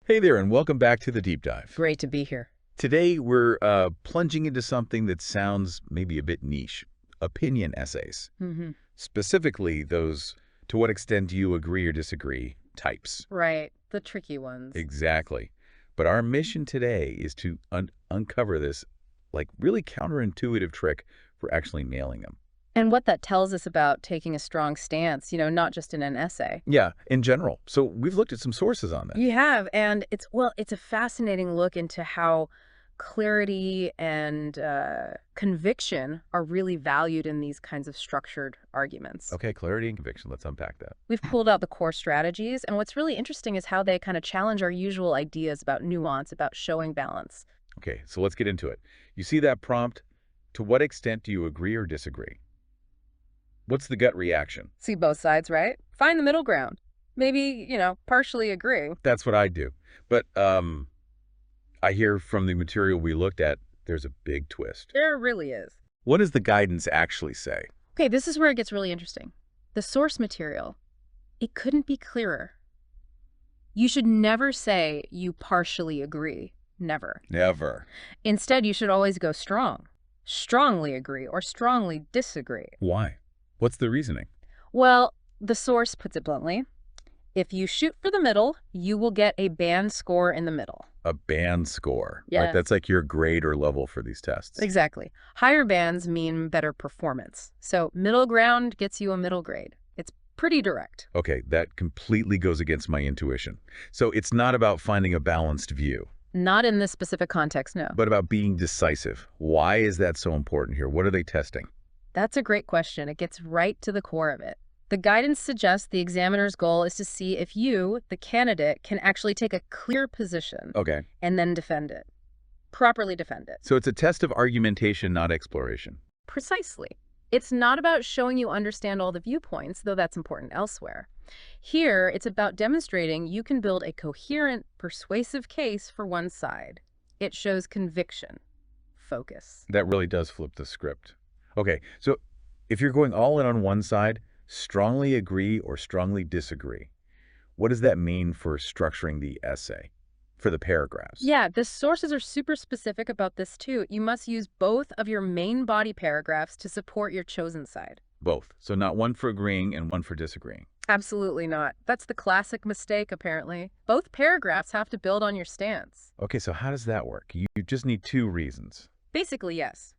Hey there, and welcome back to the Deep Dive. Great to be here. Today, we're plunging into something that sounds maybe a bit niche, opinion essays. hmm Specifically, those to what extent do you agree or disagree types. Right, the tricky ones. Exactly. But our mission today is to uncover this, like, really counterintuitive trick for actually nailing them. And what that tells us about taking a strong stance, not just in an essay. Yeah, in general. So we've looked at some sources on this. You have, and it's a fascinating look into how clarity and conviction are really valued in these kinds of structured arguments. Okay, clarity and conviction. Let's unpack that. We've pulled out the core strategies, and what's really interesting is how they kind of challenge our usual ideas about nuance, about showing balance. Okay, so let's get into it. You see that prompt? To what extent do you agree or disagree? What's the gut reaction? See both sides, right? Find the middle ground. Maybe, partially agree. That's what I do. But I hear from the material we looked at, there's a big twist. There really is. What does the guidance actually say? Okay, this is where it gets really interesting. The source material, it couldn't be clearer. You should never say you partially agree. Never. Never. Instead, you should always go strong. Strongly agree or strongly disagree. Why? What's the reasoning? Well, the source puts it bluntly. If you shoot for the middle, you will get a band score in the middle. A band score. Yeah. Right? That's like your grade or level for these tests. Exactly. Higher bands mean better performance. So middle ground gets you a middle grade. It's pretty direct. Okay, that completely goes against my intuition. So it's not about finding a balanced view, Not in this specific context, no. but about being decisive. Why is that so important here? What are they testing? That's a great question. It gets right to the core of it. The guidance suggests the examiner's goal is to see if you, the candidate, can actually take a clear position Okay. and then defend it. Properly defend it. So it's a test of argumentation, not exploration. Precisely. It's not about showing you understand all the viewpoints, though that's important elsewhere. Here, it's about demonstrating you can build a coherent, persuasive case for one side. It shows conviction, focus. That really does flip the script. Okay, so if you're going all in on one side, strongly agree or strongly disagree, what does that mean for structuring the essay, for the paragraphs? Yeah, the sources are super specific about this too. You must use both of your main body paragraphs to support your chosen side. Both. So not one for agreeing and one for disagreeing. Absolutely not. That's the classic mistake, apparently. Both paragraphs have to build on your stance. Okay, so how does that work? You just need two reasons. Basically, yes.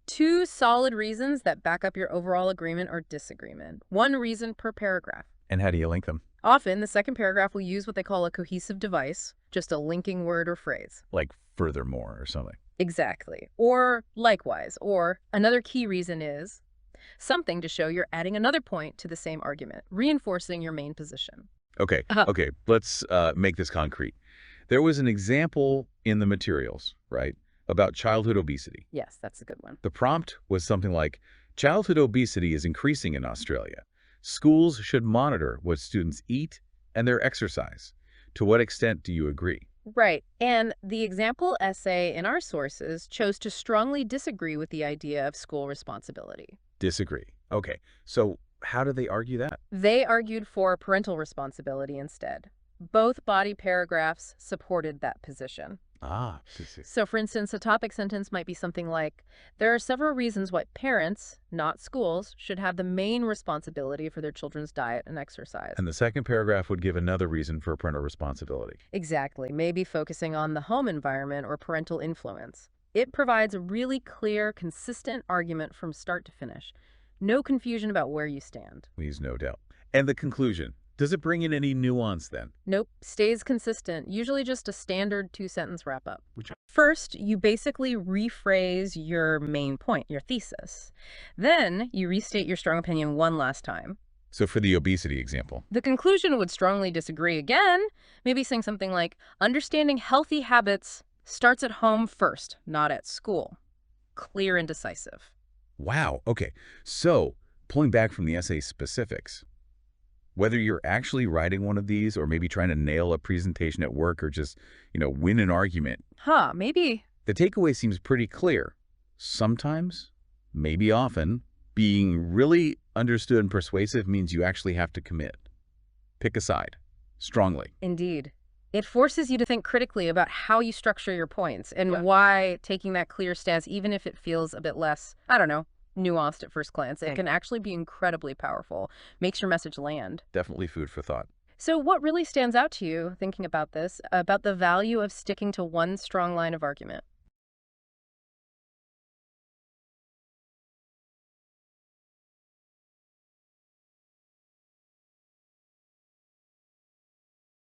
Two solid reasons that back up your overall agreement or disagreement. One reason per paragraph. And how do you link them? Often, the second paragraph will use what they call a cohesive device, just a linking word or phrase. Like furthermore or something. Exactly. Or likewise. Or another key reason is something to show you're adding another point to the same argument, reinforcing your main position. Okay, okay, let's make this concrete. There was an example in the materials, right, about childhood obesity. Yes, that's a good one. The prompt was something like, childhood obesity is increasing in Australia. Schools should monitor what students eat and their exercise. To what extent do you agree? Right. And the example essay in our sources chose to strongly disagree with the idea of school responsibility. Disagree. Okay, so how do they argue that? They argued for parental responsibility instead. Both body paragraphs supported that position. Ah, So, for instance, a topic sentence might be something like, there are several reasons why parents, not schools, should have the main responsibility for their children's diet and exercise. and the second paragraph would give another reason for parental responsibility. Exactly, maybe focusing on the home environment or parental influence. It provides a really clear, consistent argument from start to finish. No confusion about where you stand. Please, no doubt. And the conclusion, does it bring in any nuance then? Nope, stays consistent, usually just a standard two-sentence wrap-up. Which- First, you basically rephrase your main point, your thesis. Then, you restate your strong opinion one last time. So for the obesity example, The conclusion would strongly disagree again, maybe saying something like, understanding healthy habits starts at home first, not at school. Clear and decisive. wow, okay. So pulling back from the essay specifics, whether you're actually writing one of these or maybe trying to nail a presentation at work or just, win an argument, Maybe. the takeaway seems pretty clear. Sometimes, maybe often, being really understood and persuasive means you actually have to commit. Pick a side, strongly. Indeed. It forces you to think critically about how you structure your points and Yeah. why taking that clear stance, even if it feels a bit less, I don't know, nuanced at first glance, it Thank can actually be incredibly powerful, makes your message land. Definitely food for thought. So what really stands out to you, thinking about this, about the value of sticking to one strong line of argument?